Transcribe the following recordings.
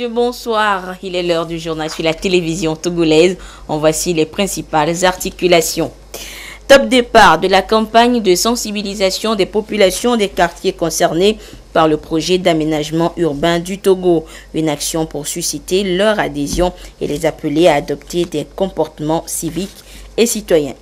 messieurs, bonsoir. Il est l'heure du journal sur la télévision togolaise. En voici les principales articulations. Top départ de la campagne de sensibilisation des populations des quartiers concernés par le projet d'aménagement urbain du Togo. Une action pour susciter leur adhésion et les appeler à adopter des comportements civiques et citoyens.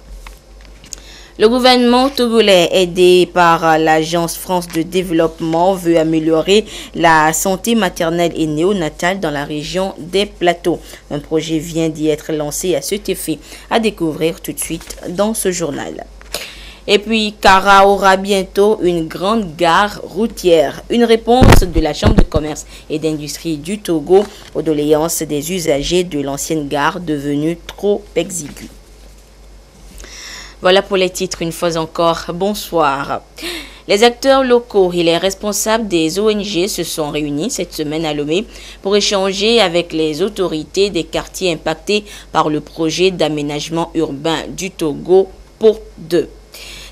Le gouvernement togolais, aidé par l'Agence France de développement, veut améliorer la santé maternelle et néonatale dans la région des Plateaux. Un projet vient d'y être lancé à cet effet. À découvrir tout de suite dans ce journal. Et puis, Kara aura bientôt une grande gare routière. Une réponse de la Chambre de commerce et d'industrie du Togo aux doléances des usagers de l'ancienne gare devenue trop exiguë. Voilà pour les titres, une fois encore, bonsoir. Les acteurs locaux et les responsables des ONG se sont réunis cette semaine à Lomé pour échanger avec les autorités des quartiers impactés par le projet d'aménagement urbain du Togo pour 2.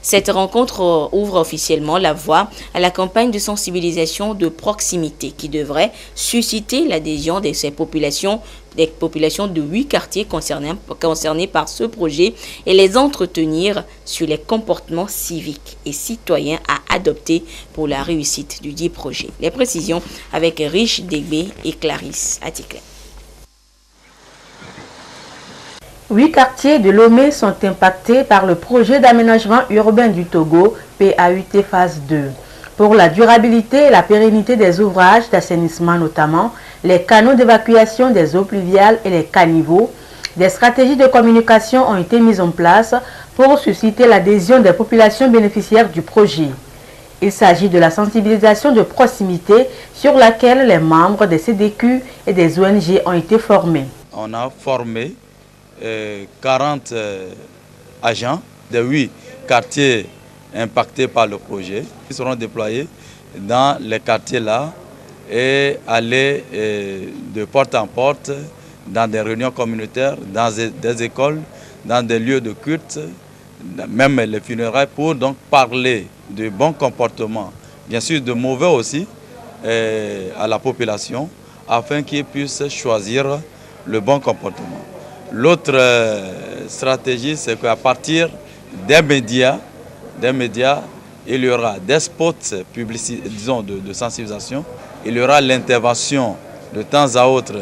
Cette rencontre ouvre officiellement la voie à la campagne de sensibilisation de proximité qui devrait susciter l'adhésion de ces populations, des populations de 8 quartiers concernés par ce projet et les entretenir sur les comportements civiques et citoyens à adopter pour la réussite du dit projet. Les précisions avec Rich Degbe et Clarisse Atikle. 8 quartiers de Lomé sont impactés par le projet d'aménagement urbain du Togo, PAUT phase 2. Pour la durabilité et la pérennité des ouvrages d'assainissement notamment, les canaux d'évacuation des eaux pluviales et les caniveaux, des stratégies de communication ont été mises en place pour susciter l'adhésion des populations bénéficiaires du projet. Il s'agit de la sensibilisation de proximité sur laquelle les membres des CDQ et des ONG ont été formés. On a formé 40 agents de 8 quartiers impactés par le projet. Ils seront déployés dans les quartiers là et aller de porte en porte dans des réunions communautaires, dans des écoles, dans des lieux de culte, même les funérailles, pour donc parler de bons comportements, bien sûr de mauvais aussi, à la population, afin qu'ils puissent choisir le bon comportement. L'autre stratégie, c'est qu'à partir des médias, il y aura des spots publicitaires, disons de sensibilisation, il y aura l'intervention de temps à autre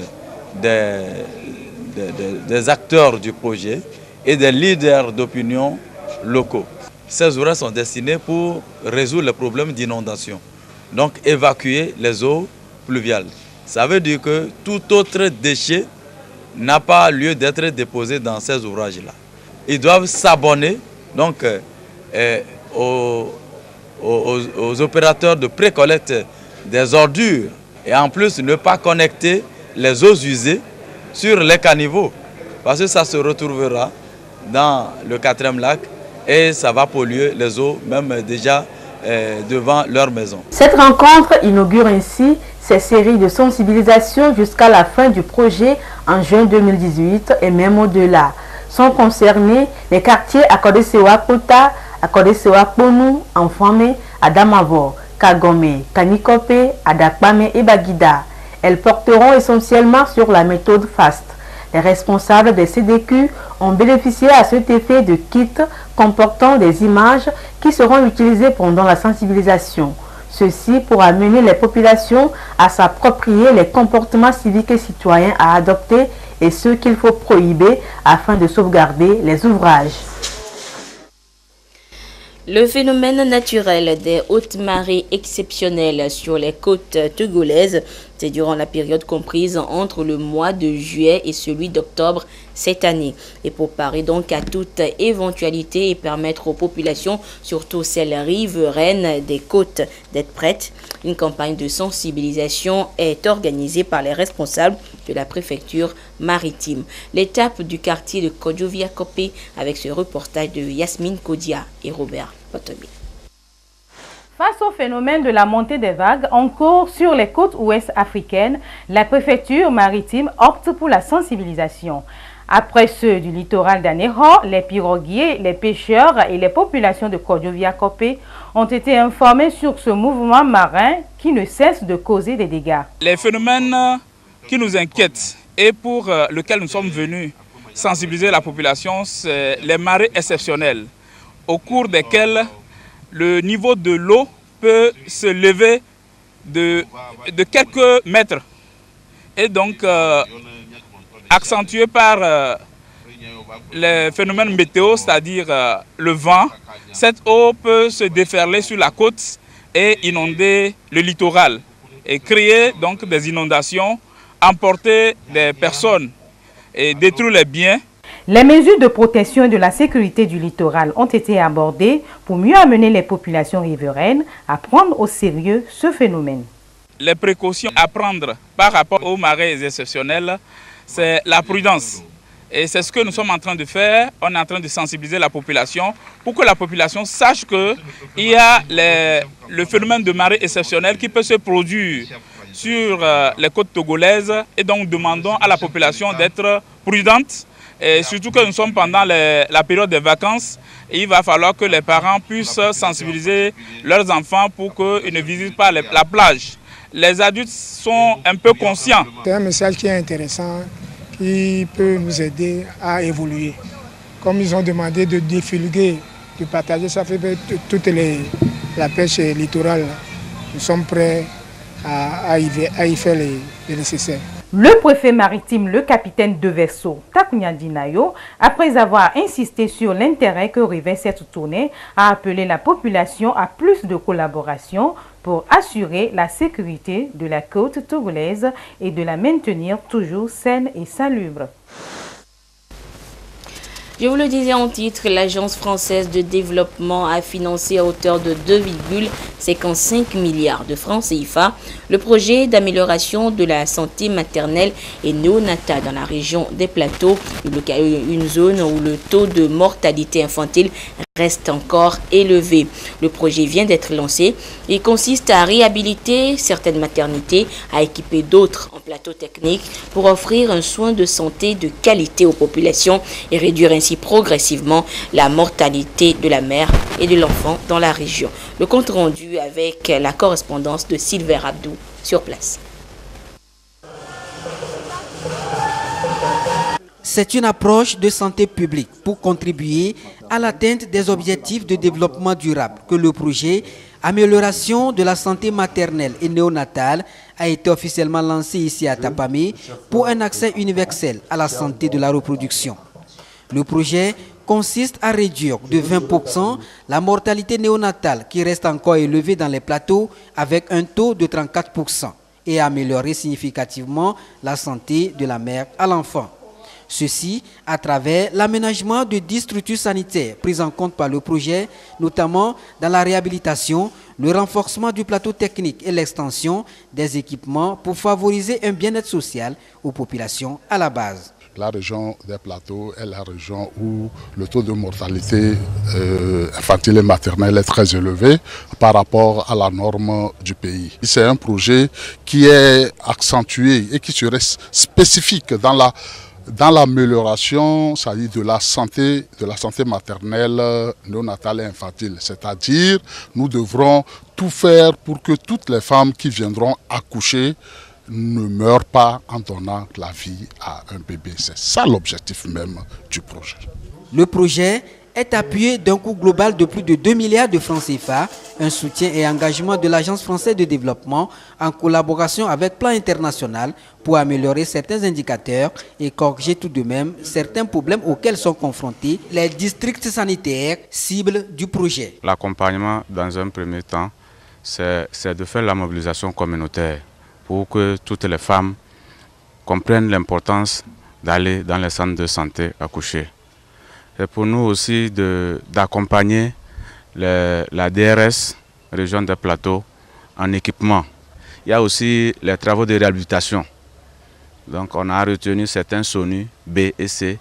des acteurs du projet et des leaders d'opinion locaux. Ces ouvrages sont destinés pour résoudre les problèmes d'inondation, donc évacuer les eaux pluviales. Ça veut dire que tout autre déchet n'a pas lieu d'être déposé dans ces ouvrages-là. Ils doivent s'abonner donc aux opérateurs de pré-collecte des ordures et en plus ne pas connecter les eaux usées sur les caniveaux parce que ça se retrouvera dans le 4e lac et ça va polluer les eaux même déjà devant leur maison. Cette rencontre inaugure ainsi ces séries de sensibilisation jusqu'à la fin du projet en juin 2018 et même au-delà. Sont concernés les quartiers Akodesewa Kota, Akodesewa Kponu, Enfame, Adamavo, Kagome, Kanikope, Adakpame et Bagida. Elles porteront essentiellement sur la méthode FAST. Les responsables des CDQ ont bénéficié à cet effet de kits comportant des images qui seront utilisées pendant la sensibilisation. Ceci pour amener les populations à s'approprier les comportements civiques et citoyens à adopter et ceux qu'il faut prohiber afin de sauvegarder les ouvrages. Le phénomène naturel des hautes marées exceptionnelles sur les côtes togolaises, c'est durant la période comprise entre le mois de juillet et celui d'octobre cette année. Et pour parer donc à toute éventualité et permettre aux populations, surtout celles riveraines des côtes, d'être prêtes, une campagne de sensibilisation est organisée par les responsables de la préfecture maritime. L'étape du quartier de Kodjovia-Kopé avec ce reportage de Yasmine Kodia et Robert Potobi. Face au phénomène de la montée des vagues en cours sur les côtes ouest africaines, la préfecture maritime opte pour la sensibilisation. Après ceux du littoral d'Anéro, les piroguiers, les pêcheurs et les populations de Kodjovia-Kopé ont été informés sur ce mouvement marin qui ne cesse de causer des dégâts. Les phénomènes qui nous inquiète et pour lequel nous sommes venus sensibiliser la population, c'est les marées exceptionnelles, au cours desquelles le niveau de l'eau peut se lever de quelques mètres et donc accentué par les phénomènes météo, c'est-à-dire le vent. Cette eau peut se déferler sur la côte et inonder le littoral et créer donc des inondations, emporter des personnes et détruire les biens. Les mesures de protection et de la sécurité du littoral ont été abordées pour mieux amener les populations riveraines à prendre au sérieux ce phénomène. Les précautions à prendre par rapport aux marées exceptionnelles, c'est la prudence. Et c'est ce que nous sommes en train de faire. On est en train de sensibiliser la population pour que la population sache qu'il y a le phénomène de marée exceptionnelle qui peut se produire sur les côtes togolaises. Et donc demandons à la population d'être prudente. Et surtout que nous sommes pendant la période des vacances. Et il va falloir que les parents puissent sensibiliser leurs enfants pour qu'ils ne visitent pas la plage. Les adultes sont un peu conscients. C'est un message qui est intéressant, qui peut nous aider à évoluer. Comme ils ont demandé de défulguer, de partager, ça fait toute la pêche littorale. Nous sommes prêts à y faire le nécessaire. Le préfet maritime, le capitaine de vaisseau Takunya Dinayo, après avoir insisté sur l'intérêt que revêt cette tournée, a appelé la population à plus de collaboration pour assurer la sécurité de la côte togolaise et de la maintenir toujours saine et salubre. Je vous le disais en titre, l'Agence française de développement a financé à hauteur de 2,55 milliards de francs CFA le projet d'amélioration de la santé maternelle et néonatale dans la région des Plateaux, une zone où le taux de mortalité infantile reste encore élevé. Le projet vient d'être lancé et consiste à réhabiliter certaines maternités, à équiper d'autres en plateau technique pour offrir un soin de santé de qualité aux populations et réduire ainsi progressivement la mortalité de la mère et de l'enfant dans la région. Le compte rendu avec la correspondance de Sylvain Abdou sur place. C'est une approche de santé publique pour contribuer à l'atteinte des objectifs de développement durable que le projet Amélioration de la santé maternelle et néonatale a été officiellement lancé ici à Tapamé pour un accès universel à la santé de la reproduction. Le projet consiste à réduire de 20% la mortalité néonatale qui reste encore élevée dans les plateaux avec un taux de 34% et à améliorer significativement la santé de la mère à l'enfant. Ceci à travers l'aménagement de 10 structures sanitaires prises en compte par le projet, notamment dans la réhabilitation, le renforcement du plateau technique et l'extension des équipements pour favoriser un bien-être social aux populations à la base. La région des Plateaux est la région où le taux de mortalité infantile et maternelle est très élevé par rapport à la norme du pays. C'est un projet qui est accentué et qui serait spécifique dans l'amélioration, c'est-à-dire de la santé maternelle, néonatale et infantile. C'est-à-dire, nous devrons tout faire pour que toutes les femmes qui viendront accoucher ne meurent pas en donnant la vie à un bébé. C'est ça l'objectif même du projet. Le projet est appuyé d'un coût global de plus de 2 milliards de francs CFA, un soutien et engagement de l'Agence française de développement en collaboration avec Plan International pour améliorer certains indicateurs et corriger tout de même certains problèmes auxquels sont confrontés les districts sanitaires cibles du projet. L'accompagnement dans un premier temps, c'est de faire la mobilisation communautaire pour que toutes les femmes comprennent l'importance d'aller dans les centres de santé accoucher. C'est pour nous aussi d'accompagner la DRS, région des Plateaux, en équipement. Il y a aussi les travaux de réhabilitation. Donc on a retenu certains SONU B et C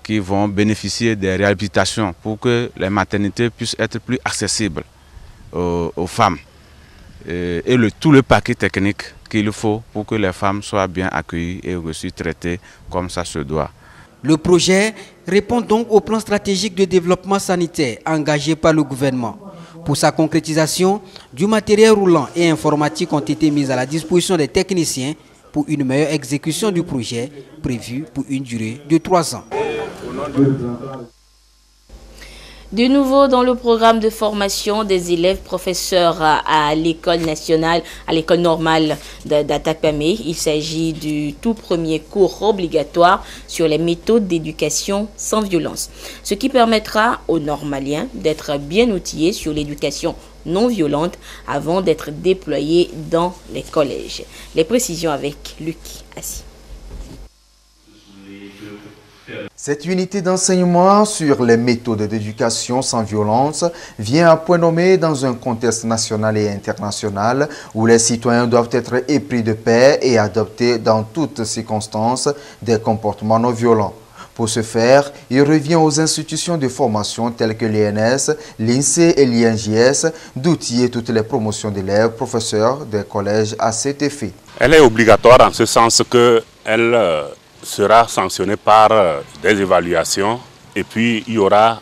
qui vont bénéficier des réhabilitations pour que les maternités puissent être plus accessibles aux femmes. Et tout le paquet technique qu'il faut pour que les femmes soient bien accueillies et aussi traitées comme ça se doit. Le projet répond donc au plan stratégique de développement sanitaire engagé par le gouvernement. Pour sa concrétisation, du matériel roulant et informatique ont été mis à la disposition des techniciens pour une meilleure exécution du projet prévu pour une durée de 3 ans. De nouveau, dans le programme de formation des élèves professeurs à l'école nationale, à l'école normale d'Atakpamé, il s'agit du tout premier cours obligatoire sur les méthodes d'éducation sans violence, ce qui permettra aux normaliens d'être bien outillés sur l'éducation non violente avant d'être déployés dans les collèges. Les précisions avec Luc Assi. Cette unité d'enseignement sur les méthodes d'éducation sans violence vient à point nommé dans un contexte national et international où les citoyens doivent être épris de paix et adopter dans toutes circonstances des comportements non violents. Pour ce faire, il revient aux institutions de formation telles que l'INS, l'INSEE et l'INJS d'outiller toutes les promotions d'élèves, professeurs des collèges à cet effet. Elle est obligatoire en ce sens qu'elle sera sanctionnée par des évaluations et puis il y aura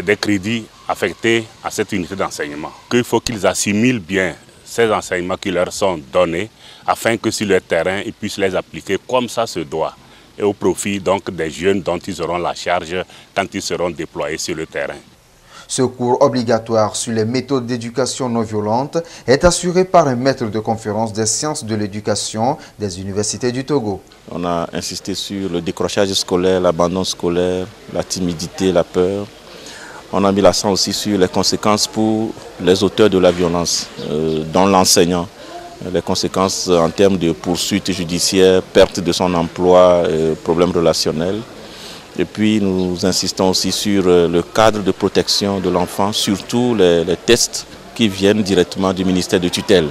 des crédits affectés à cette unité d'enseignement. Il faut qu'ils assimilent bien ces enseignements qui leur sont donnés afin que sur le terrain, ils puissent les appliquer comme ça se doit et au profit donc des jeunes dont ils auront la charge quand ils seront déployés sur le terrain. Ce cours obligatoire sur les méthodes d'éducation non violente est assuré par un maître de conférence des sciences de l'éducation des universités du Togo. On a insisté sur le décrochage scolaire, l'abandon scolaire, la timidité, la peur. On a mis l'accent aussi sur les conséquences pour les auteurs de la violence, dont l'enseignant. Les conséquences en termes de poursuites judiciaires, perte de son emploi, problèmes relationnels. Et puis nous insistons aussi sur le cadre de protection de l'enfant, surtout les tests qui viennent directement du ministère de tutelle,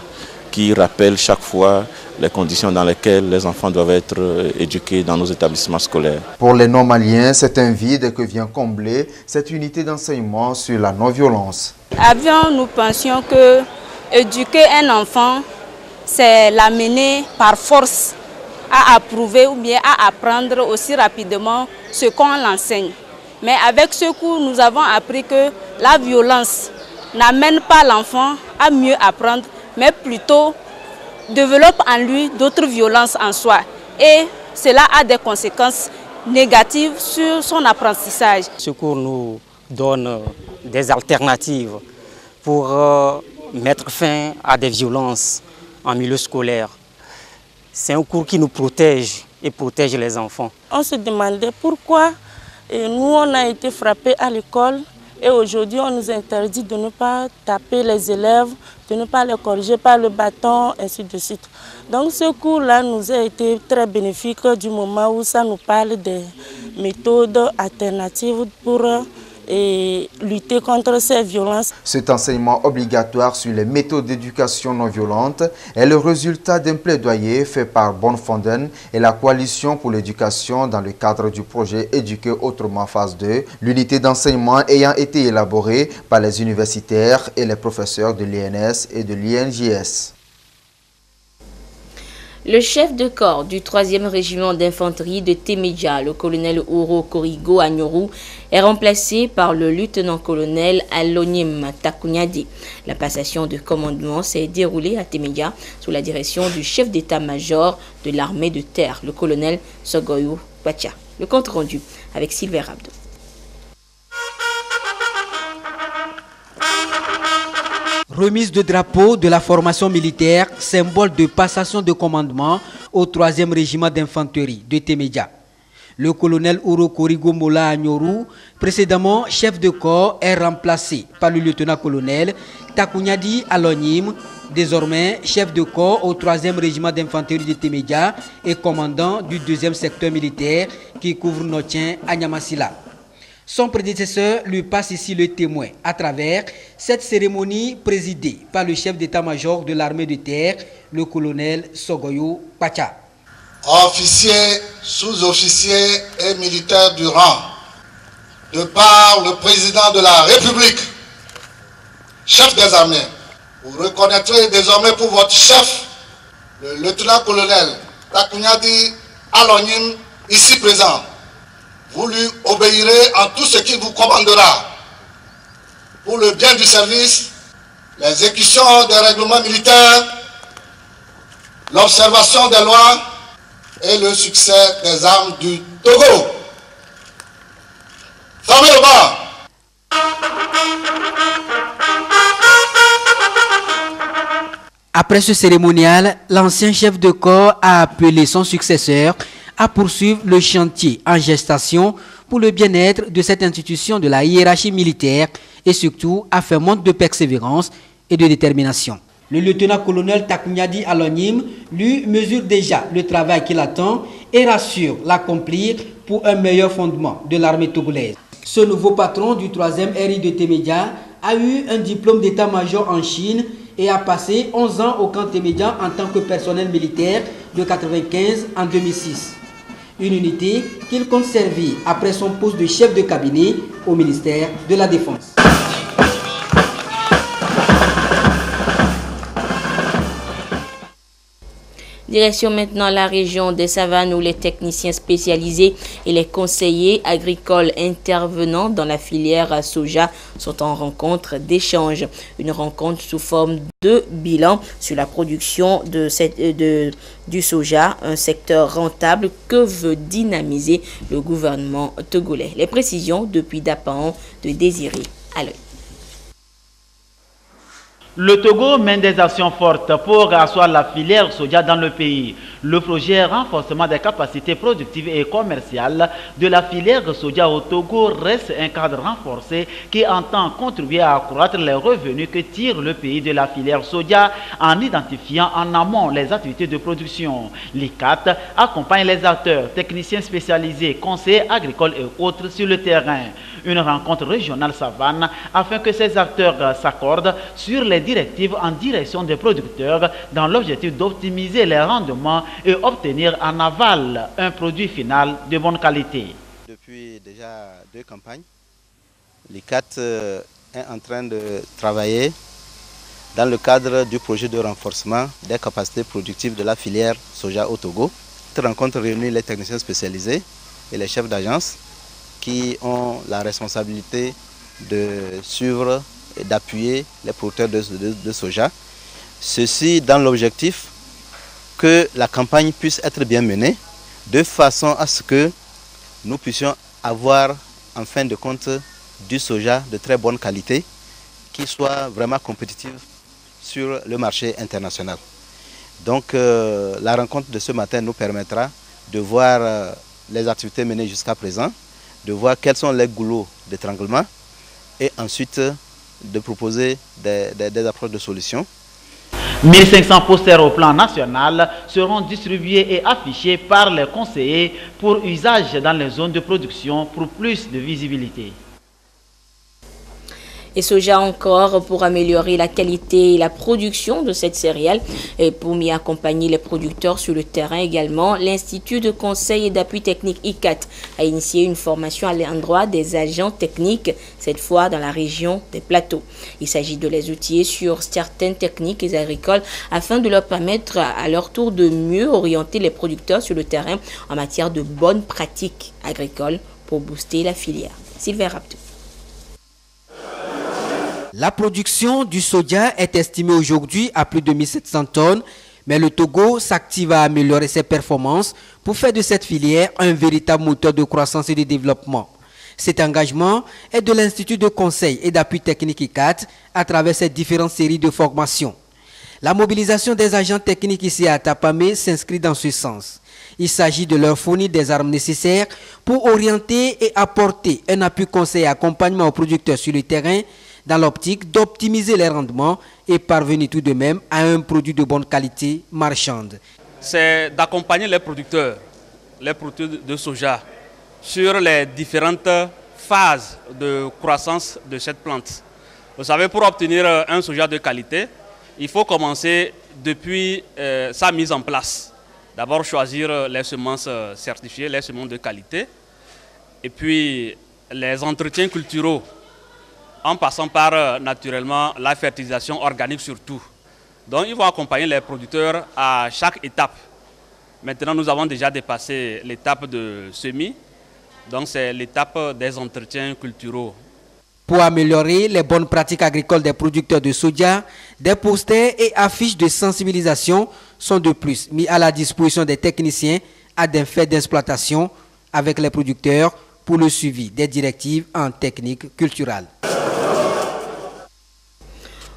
qui rappellent chaque fois les conditions dans lesquelles les enfants doivent être éduqués dans nos établissements scolaires. Pour les non-maliens, c'est un vide que vient combler cette unité d'enseignement sur la non-violence. Avant, nous pensions que éduquer un enfant, c'est l'amener par force à approuver ou bien à apprendre aussi rapidement ce qu'on l'enseigne. Mais avec ce cours, nous avons appris que la violence n'amène pas l'enfant à mieux apprendre, mais plutôt développe en lui d'autres violences en soi. Et cela a des conséquences négatives sur son apprentissage. Ce cours nous donne des alternatives pour mettre fin à des violences en milieu scolaire. C'est un cours qui nous protège et protège les enfants. On se demandait pourquoi nous on a été frappés à l'école et aujourd'hui on nous interdit de ne pas taper les élèves, de ne pas les corriger par le bâton, ainsi de suite. Donc ce cours-là nous a été très bénéfique du moment où ça nous parle des méthodes alternatives pour et lutter contre ces violences. Cet enseignement obligatoire sur les méthodes d'éducation non violente est le résultat d'un plaidoyer fait par Bonfonden et la Coalition pour l'éducation dans le cadre du projet Éduquer autrement phase 2, l'unité d'enseignement ayant été élaborée par les universitaires et les professeurs de l'INS et de l'INJS. Le chef de corps du 3e régiment d'infanterie de Témédja, le colonel Oro Korigo Agnoru, est remplacé par le lieutenant-colonel Alonyim Takunyadi. La passation de commandement s'est déroulée à Témédja sous la direction du chef d'état-major de l'armée de terre, le colonel Sogoyou Pacha. Le compte rendu avec Sylvain Rabdo. Remise de drapeau de la formation militaire, symbole de passation de commandement au 3e régiment d'infanterie de Témédja. Le colonel Oro Korigo Mola Agnoru, précédemment chef de corps, est remplacé par le lieutenant-colonel Takunyadi Alonyim, désormais chef de corps au 3e régiment d'infanterie de Témédja et commandant du 2e secteur militaire qui couvre Notien à Nyamasila. Son prédécesseur lui passe ici le témoin à travers cette cérémonie présidée par le chef d'état-major de l'armée de terre, le colonel Sogoyou Pacha. Officiers, sous-officiers et militaires du rang, de par le président de la République, chef des armées, vous reconnaîtrez désormais pour votre chef, le lieutenant-colonel Takunyadi Alonyim, ici présent. Vous lui obéirez en tout ce qu'il vous commandera pour le bien du service, l'exécution des règlements militaires, l'observation des lois et le succès des armes du Togo. Fermez le bar. Après ce cérémonial, l'ancien chef de corps a appelé son successeur à poursuivre le chantier en gestation pour le bien-être de cette institution de la hiérarchie militaire et surtout à faire montre de persévérance et de détermination. Le lieutenant-colonel Taknyadi Alonim, lui, mesure déjà le travail qu'il attend et rassure l'accomplir pour un meilleur fondement de l'armée togolaise. Ce nouveau patron du 3e RI de Témédia a eu un diplôme d'état-major en Chine et a passé 11 ans au camp Témédia en tant que personnel militaire de 1995 en 2006. Une unité qu'il compte servir après son poste de chef de cabinet au ministère de la Défense. Direction maintenant la région des Savanes où les techniciens spécialisés et les conseillers agricoles intervenant dans la filière soja sont en rencontre d'échange. Une rencontre sous forme de bilan sur la production du soja, un secteur rentable que veut dynamiser le gouvernement togolais. Les précisions depuis Dapan de Désiré Aloy. Le Togo mène des actions fortes pour asseoir la filière soja dans le pays. Le projet renforcement des capacités productives et commerciales de la filière soja au Togo reste un cadre renforcé qui entend contribuer à accroître les revenus que tire le pays de la filière soja en identifiant en amont les activités de production. L'ICAT accompagne les acteurs, techniciens spécialisés, conseillers agricoles et autres sur le terrain. Une rencontre régionale savane afin que ces acteurs s'accordent sur les directives en direction des producteurs dans l'objectif d'optimiser les rendements et obtenir en aval un produit final de bonne qualité. Depuis déjà 2 campagnes, l'ICAT est en train de travailler dans le cadre du projet de renforcement des capacités productives de la filière soja au Togo. Cette rencontre réunit les techniciens spécialisés et les chefs d'agence qui ont la responsabilité de suivre et d'appuyer les producteurs de soja. Ceci dans l'objectif que la campagne puisse être bien menée, de façon à ce que nous puissions avoir en fin de compte du soja de très bonne qualité, qui soit vraiment compétitif sur le marché international. Donc la rencontre de ce matin nous permettra de voir les activités menées jusqu'à présent, de voir quels sont les goulots d'étranglement et ensuite de proposer des approches de solutions. 1500 posters au plan national seront distribués et affichés par les conseillers pour usage dans les zones de production pour plus de visibilité. Et soja encore pour améliorer la qualité et la production de cette céréale et pour mieux accompagner les producteurs sur le terrain également. L'Institut de conseil et d'appui technique ICAT a initié une formation à l'endroit des agents techniques, cette fois dans la région des plateaux. Il s'agit de les outiller sur certaines techniques agricoles afin de leur permettre à leur tour de mieux orienter les producteurs sur le terrain en matière de bonnes pratiques agricoles pour booster la filière. Sylvain Raptou. La production du soja est estimée aujourd'hui à plus de 1700 tonnes, mais le Togo s'active à améliorer ses performances pour faire de cette filière un véritable moteur de croissance et de développement. Cet engagement est de l'Institut de conseil et d'appui technique ICAT à travers ses différentes séries de formations. La mobilisation des agents techniques ici à Tapamé s'inscrit dans ce sens. Il s'agit de leur fournir des armes nécessaires pour orienter et apporter un appui conseil et accompagnement aux producteurs sur le terrain dans l'optique d'optimiser les rendements et parvenir tout de même à un produit de bonne qualité marchande. C'est d'accompagner les producteurs de soja sur les différentes phases de croissance de cette plante. Vous savez, pour obtenir un soja de qualité, il faut commencer depuis sa mise en place. D'abord choisir les semences certifiées, les semences de qualité, et puis les entretiens culturaux, en passant par naturellement la fertilisation organique surtout. Donc ils vont accompagner les producteurs à chaque étape. Maintenant nous avons déjà dépassé l'étape de semis, donc c'est l'étape des entretiens culturaux. Pour améliorer les bonnes pratiques agricoles des producteurs de soja, des posters et affiches de sensibilisation sont de plus mis à la disposition des techniciens à des faits d'exploitation avec les producteurs pour le suivi des directives en technique culturelle.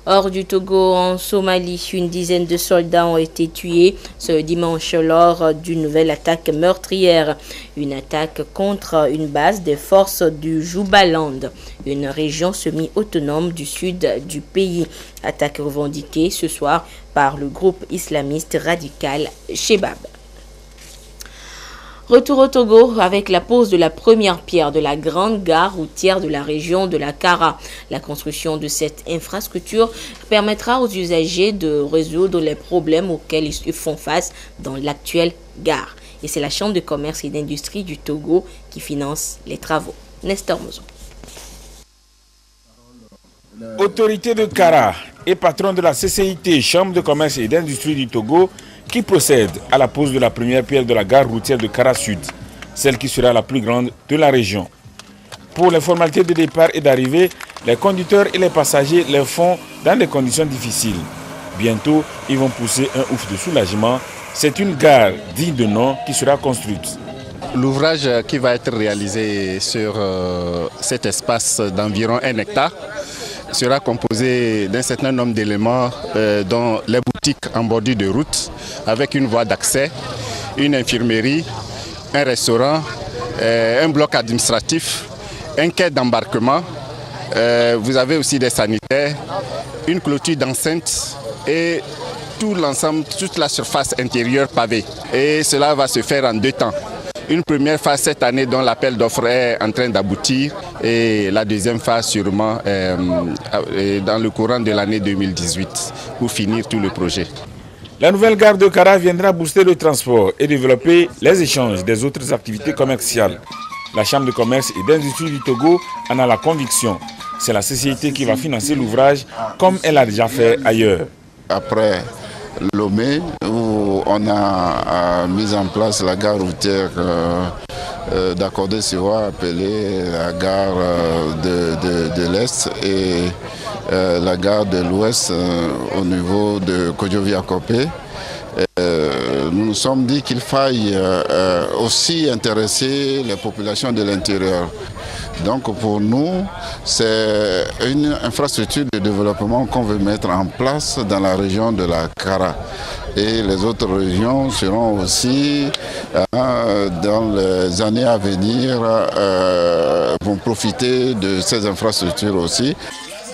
Hors du Togo, en Somalie, une dizaine de soldats ont été tués ce dimanche lors d'une nouvelle attaque meurtrière. Une attaque contre une base des forces du Jubaland, une région semi-autonome du sud du pays. Attaque revendiquée ce soir par le groupe islamiste radical Shebab. Retour au Togo avec la pose de la première pierre de la grande gare routière de la région de la Kara. La construction de cette infrastructure permettra aux usagers de résoudre les problèmes auxquels ils font face dans l'actuelle gare. Et c'est la Chambre de commerce et d'industrie du Togo qui finance les travaux. Nestor Mozo. Autorité de Kara et patron de la CCIT, Chambre de commerce et d'industrie du Togo, qui procède à la pose de la première pierre de la gare routière de Kara Sud, celle qui sera la plus grande de la région. Pour les formalités de départ et d'arrivée, les conducteurs et les passagers les font dans des conditions difficiles. Bientôt, ils vont pousser un ouf de soulagement. C'est une gare digne de nom qui sera construite. L'ouvrage qui va être réalisé sur cet espace d'environ 1 hectare sera composé d'un certain nombre d'éléments dont les boutiques en bordure de route avec une voie d'accès, une infirmerie, un restaurant, un bloc administratif, un quai d'embarquement. Vous avez aussi des sanitaires, une clôture d'enceinte et tout l'ensemble, toute la surface intérieure pavée. Et cela va se faire en 2 temps. Une première phase cette année dont l'appel d'offres est en train d'aboutir et la deuxième phase sûrement dans le courant de l'année 2018 pour finir tout le projet. La nouvelle gare de Kara viendra booster le transport et développer les échanges des autres activités commerciales. La Chambre de commerce et d'industrie du Togo en a la conviction. C'est la CCIT qui va financer l'ouvrage comme elle a déjà fait ailleurs. Après Lomé, où on a mis en place la gare routière d'Accordé-Siwa, appelée la gare de l'Est, et la gare de l'Ouest au niveau de Kodjovia-Kopé. Nous nous sommes dit qu'il faille aussi intéresser les populations de l'intérieur. Donc pour nous, c'est une infrastructure de développement qu'on veut mettre en place dans la région de la Kara. Et les autres régions seront aussi, dans les années à venir, vont profiter de ces infrastructures aussi.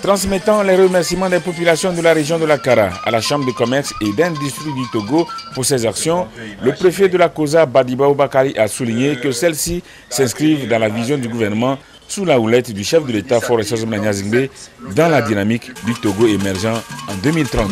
Transmettant les remerciements des populations de la région de la Kara à la Chambre de commerce et d'industrie du Togo pour ses actions, le préfet de la COSA, Badiba Oubakari, a souligné que celles-ci s'inscrivent dans la vision du gouvernement sous la houlette du chef de l'État, Faure Chazomna Zingbe, dans la dynamique du Togo émergent en 2030.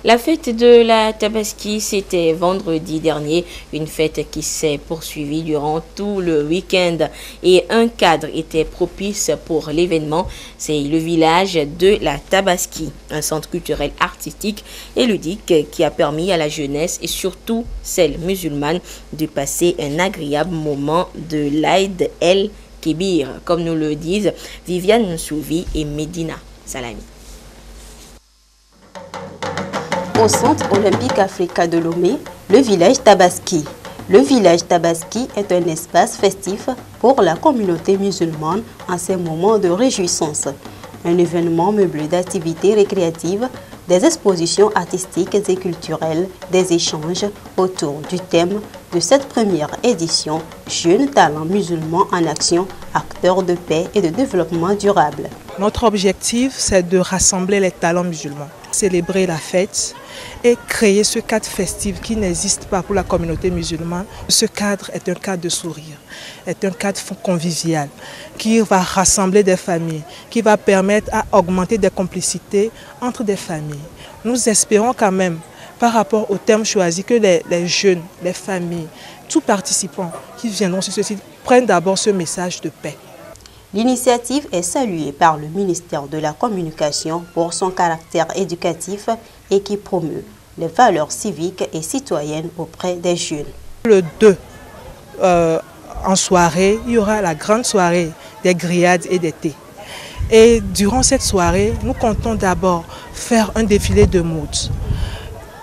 La fête de la Tabaski, c'était vendredi dernier, une fête qui s'est poursuivie durant tout le week-end et un cadre était propice pour l'événement. C'est le village de la Tabaski, un centre culturel artistique et ludique qui a permis à la jeunesse et surtout celle musulmane de passer un agréable moment de l'Aïd el-Kébir, comme nous le disent Viviane Nsouvi et Medina Salami. Au Centre olympique africain de Lomé, le village Tabaski. Le village Tabaski est un espace festif pour la communauté musulmane en ces moments de réjouissance. Un événement meublé d'activités récréatives, des expositions artistiques et culturelles, des échanges autour du thème de cette première édition « Jeunes talents musulmans en action, acteurs de paix et de développement durable ». Notre objectif, c'est de rassembler les talents musulmans, célébrer la fête et créer ce cadre festif qui n'existe pas pour la communauté musulmane. Ce cadre est un cadre de sourire, est un cadre convivial qui va rassembler des familles, qui va permettre à augmenter des complicités entre des familles. Nous espérons quand même, par rapport au thème choisi, que les jeunes, les familles, tous participants qui viendront sur ce site prennent d'abord ce message de paix. L'initiative est saluée par le ministère de la Communication pour son caractère éducatif et qui promeut les valeurs civiques et citoyennes auprès des jeunes. Le 2, en soirée, il y aura la grande soirée des grillades et des thés. Et durant cette soirée, nous comptons d'abord faire un défilé de mode.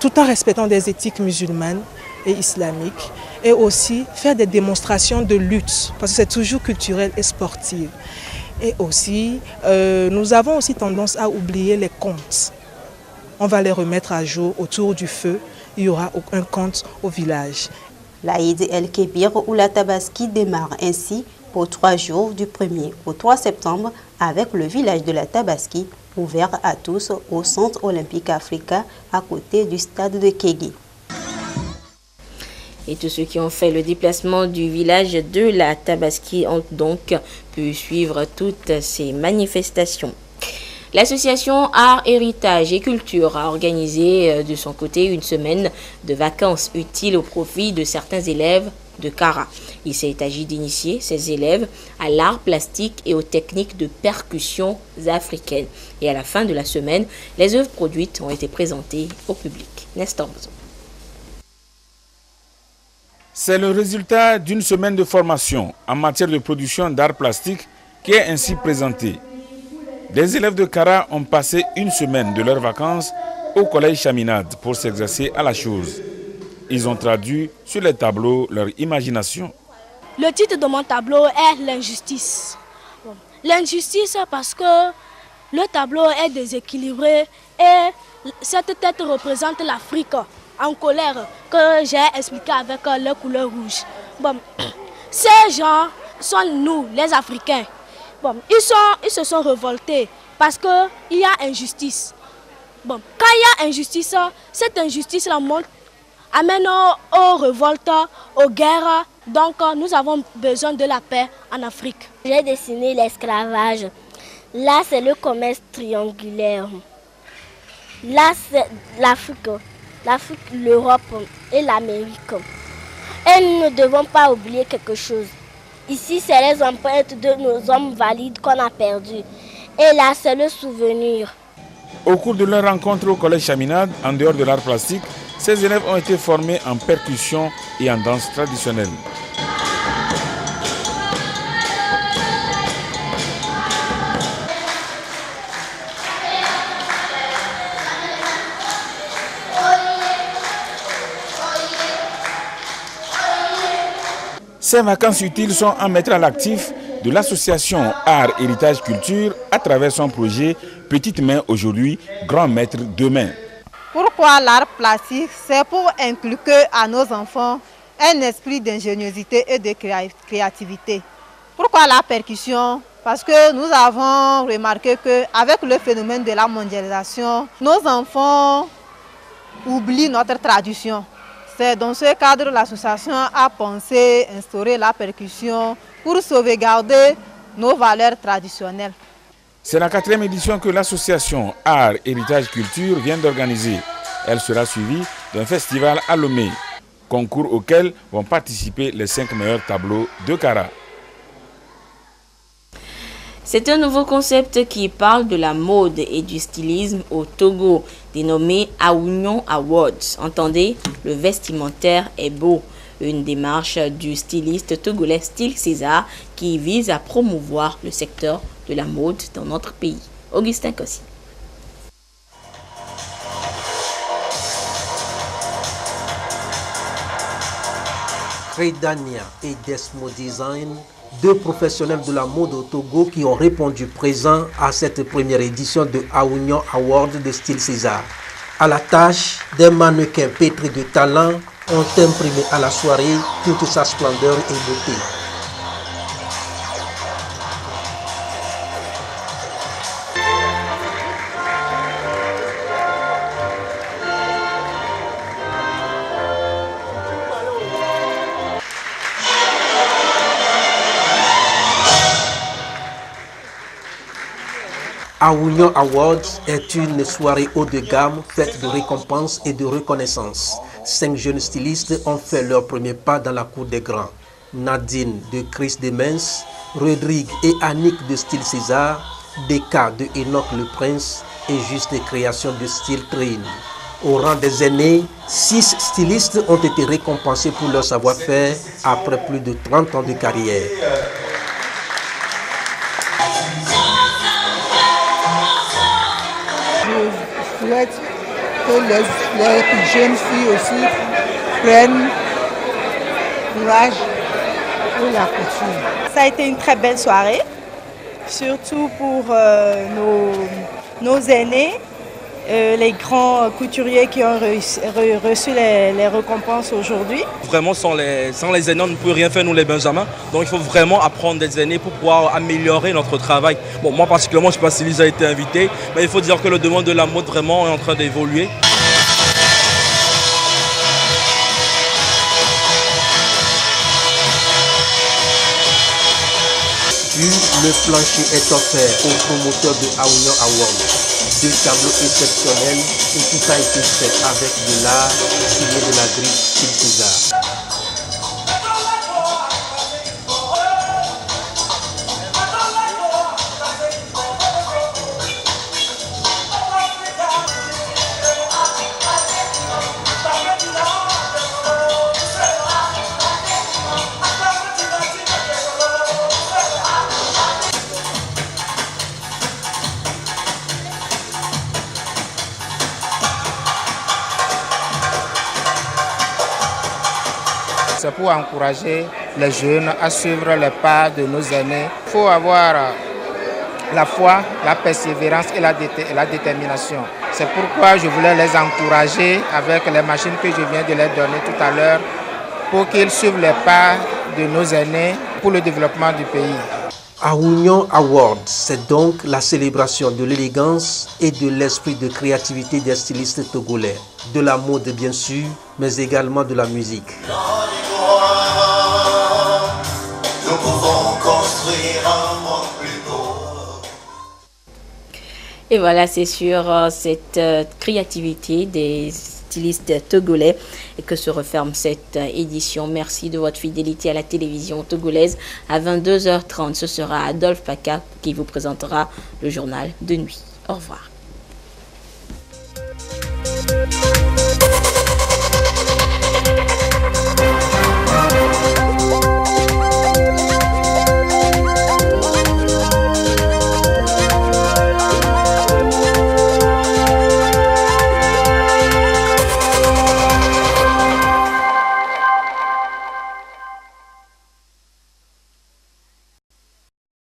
tout en respectant des éthiques musulmanes et islamiques, et aussi faire des démonstrations de lutte, parce que c'est toujours culturel et sportif. Et aussi, nous avons aussi tendance à oublier les contes. On va les remettre à jour autour du feu. Il y aura un conte au village. L'Aïd El-Kébir ou la Tabaski démarre ainsi pour 3 jours du 1er au 3 septembre avec le village de la Tabaski ouvert à tous au Centre Olympique Africa à côté du stade de Kégué. Et tous ceux qui ont fait le déplacement du village de la Tabaski ont donc pu suivre toutes ces manifestations. L'association Art, Héritage et Culture a organisé de son côté une semaine de vacances utiles au profit de certains élèves de Kara. Il s'est agi d'initier ces élèves à l'art plastique et aux techniques de percussion africaines. Et à la fin de la semaine, les œuvres produites ont été présentées au public. Nestor Bozo. C'est le résultat d'une semaine de formation en matière de production d'art plastique qui est ainsi présenté. Les élèves de Kara ont passé une semaine de leurs vacances au collège Chaminade pour s'exercer à la chose. Ils ont traduit sur les tableaux leur imagination. Le titre de mon tableau est l'injustice. L'injustice parce que le tableau est déséquilibré et cette tête représente l'Afrique en colère que j'ai expliqué avec la couleur rouge. Bon, ces gens sont nous, les Africains. Bon, ils se sont révoltés parce qu'il y a injustice. Bon, quand il y a injustice, cette injustice amène aux révoltes, aux guerres. Donc nous avons besoin de la paix en Afrique. J'ai dessiné l'esclavage. Là, c'est le commerce triangulaire. Là, c'est l'Afrique, l'Europe et l'Amérique. Et nous ne devons pas oublier quelque chose. Ici, c'est les empreintes de nos hommes valides qu'on a perdus. Et là, c'est le souvenir. Au cours de leur rencontre au collège Chaminade, en dehors de l'art plastique, ces élèves ont été formés en percussion et en danse traditionnelle. Ces vacances utiles sont à mettre à l'actif de l'association Art, Héritage, Culture à travers son projet Petite Main aujourd'hui, Grand Maître demain. Pourquoi l'art plastique? C'est pour inculquer à nos enfants un esprit d'ingéniosité et de créativité. Pourquoi la percussion? Parce que nous avons remarqué qu'avec le phénomène de la mondialisation, nos enfants oublient notre tradition. C'est dans ce cadre que l'association a pensé instaurer la percussion pour sauvegarder nos valeurs traditionnelles. C'est la 4e édition que l'association Art, Héritage, Culture vient d'organiser. Elle sera suivie d'un festival à Lomé, concours auquel vont participer les 5 meilleurs tableaux de Kara. C'est un nouveau concept qui parle de la mode et du stylisme au Togo, dénommé Aounion Awards. Entendez, le vestimentaire est beau. Une démarche du styliste togolais Style César qui vise à promouvoir le secteur de la mode dans notre pays. Augustin Kossi. Redania et Desmo Design, 2 professionnels de la mode au Togo qui ont répondu présent à cette première édition de Aounion Award de Style César. À la tâche, des mannequins pétris de talent ont imprimé à la soirée toute sa splendeur et beauté. Aounion Awards est une soirée haut de gamme faite de récompenses et de reconnaissances. 5 jeunes stylistes ont fait leur premier pas dans la cour des grands. Nadine de Chris Demens, Rodrigue et Annick de Style César, Deka de Enoch le Prince et Juste Création de Style Train. Au rang des aînés, 6 stylistes ont été récompensés pour leur savoir-faire après plus de 30 ans de carrière. Je souhaite que les jeunes filles aussi prennent courage pour la couture. Ça a été une très belle soirée, surtout pour nos aînés, les grands couturiers qui ont reçu les récompenses aujourd'hui. Vraiment, sans les aînés, on ne peut rien faire, nous les benjamins. Donc il faut vraiment apprendre des aînés pour pouvoir améliorer notre travail. Bon, moi particulièrement, je ne sais pas si Lisa a été invitée, mais il faut dire que le domaine de la mode vraiment est en train d'évoluer. Le plancher est offert aux promoteurs de Aounian Award. 2 tableaux exceptionnels et tout a été fait avec de l'art tiré de la grille César. C'est pour encourager les jeunes à suivre les pas de nos aînés. Il faut avoir la foi, la persévérance et la détermination. C'est pourquoi je voulais les encourager avec les machines que je viens de leur donner tout à l'heure pour qu'ils suivent les pas de nos aînés pour le développement du pays. Aounian Award, c'est donc la célébration de l'élégance et de l'esprit de créativité des stylistes togolais. De la mode bien sûr, mais également de la musique. Nous pouvons construire un monde plus beau. Et voilà, c'est sur cette créativité des stylistes togolais et que se referme cette édition. Merci de votre fidélité à la télévision togolaise. À 22h30, ce sera Adolphe Paca qui vous présentera le journal de nuit. Au revoir.